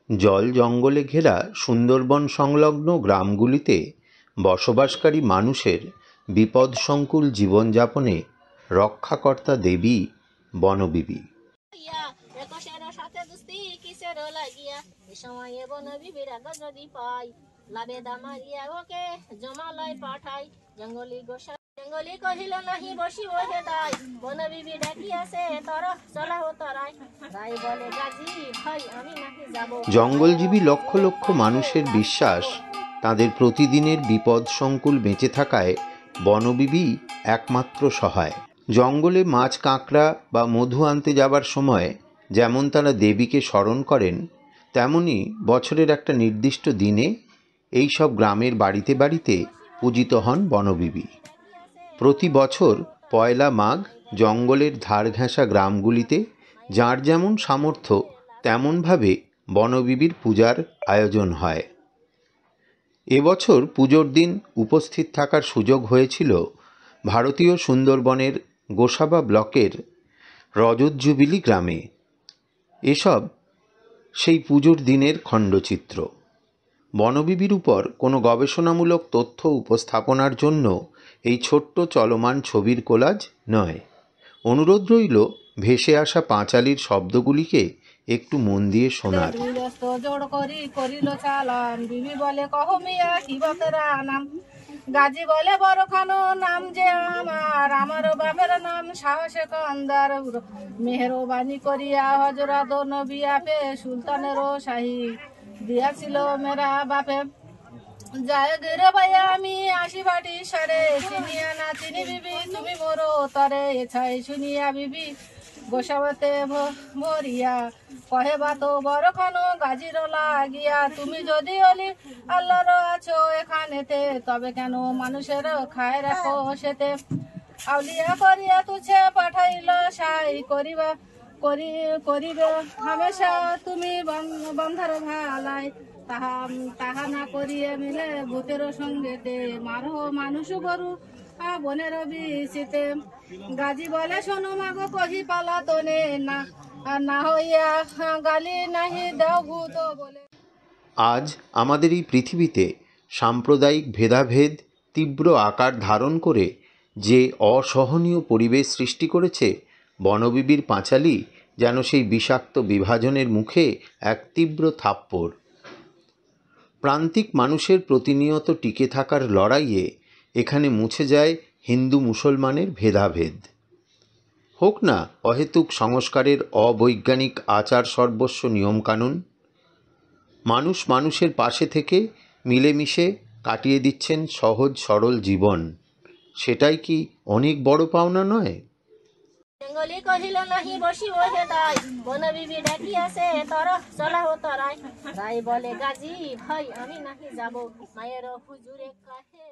জল জঙ্গলে ঘেরা সুন্দরবন সংলগ্ন গ্রামগুলিতে বসবাসকারী মানুষের বিপদসংকুল জীবনযাপনে রক্ষাকর্তা দেবী বনবিবি। জঙ্গলি কহিল নাহি বসি ওহে দাই, বনবিবি ডাকি আসে তর চলা ও তরাই, তাই বলে গাজী ভাই আমি নাহি যাব। জঙ্গলজীবী লক্ষ লক্ষ মানুষের বিশ্বাস, তাদের প্রতিদিনের বিপদ সংকুল বেঁচে থাকায় বনবিবি একমাত্র সহায়। জঙ্গলে মাছ কাঁকড়া বা মধু আনতে যাবার সময় যেমন তারা দেবীকে স্মরণ করেন, তেমনি বছরের একটা নির্দিষ্ট দিনে এই সব গ্রামের বাড়িতে বাড়িতে পূজিত হন বনবিবি। প্রতি বছর পয়লা মাঘ জঙ্গলের ধার ঘেঁষা গ্রামগুলিতে যার যেমন সামর্থ্য তেমনভাবে বনবিবির পূজার আয়োজন হয়। এবছর পুজোর দিন উপস্থিত থাকার সুযোগ হয়েছিল ভারতীয় সুন্দরবনের গোসাবা ব্লকের রজত জুবিলি গ্রামে। এসব সেই পুজোর দিনের খণ্ডচিত্র। বনবিবির উপর কোনো গবেষণামূলক তথ্য উপস্থাপনার জন্য এই ছোট্ট চলমান ছবির কোলাজ নয়। অনুরোধ রইল ভেসে আসা পাঁচালির শব্দগুলিকে একটু মন দিয়ে শোনার। বিবি বলে কহ মিয়া কি বাপেরা নাম, গাজী বলে বড় খানো নাম যে আমার, আমার বাপের নাম সাহসে কন্দার, মেহরবানি করিয়া হজরত নবী আপে সুলতানেরও শাহী দিয়াছিল মেরা বাপে, যায় গিরে ভাইয়া আমি আসি বাটি সারে, চিনিয়া না চিনি বিবি তুমি মোরো তরে, এছাই শুনিয়া বিবি গোসাবাতে মরিয়া, কহে বাতো বড় খানো গাজীর লাগিয়া, তুমি যদি অলি আল্লাহর আছো এখানেতে, তবে কেন মানুষের খায় রাখো সেতে, আউলিয়া করিয়া তুছে পাঠাইল সাই করিবা করিবে হামেশা তুমি বন্ধার ভালাই, তাহা না করিয়ে মিলে ভূতের সঙ্গেতে, মারো মানুষ গরু বনের বিচিতে, গাজী বলে শোনো মাগো কহি পালা তোনে না, না হইয়া গালি নাহি দেও ভূত বলে। আজ আমাদের এই পৃথিবীতে সাম্প্রদায়িক ভেদাভেদ তীব্র আকার ধারণ করে যে অসহনীয় পরিবেশ সৃষ্টি করেছে, বনবিবির পাঁচালী যেন সেই বিষাক্ত বিভাজনের মুখে এক তীব্র থাপ্পড়। প্রান্তিক মানুষের প্রতিনিয়ত টিকে থাকার লড়াইয়ে এখানে মুছে যায় হিন্দু মুসলমানের ভেদাভেদ। হোক না অহেতুক সংস্কারের অবৈজ্ঞানিক আচার সর্বস্ব নিয়মকানুন, মানুষ মানুষের পাশে থেকে মিলেমিশে কাটিয়ে দিচ্ছেন সহজ সরল জীবন। সেটাই কি অনেক বড় পাওনা নয়? জঙ্গলি কহিল নাহি বসি ওহে দাই, বনবিবি ডাকি আসে তর চলা ও তরাই, তাই বলে গাজী ভাই আমি নাহি যাব, মায়ের হুজুরে কাহে।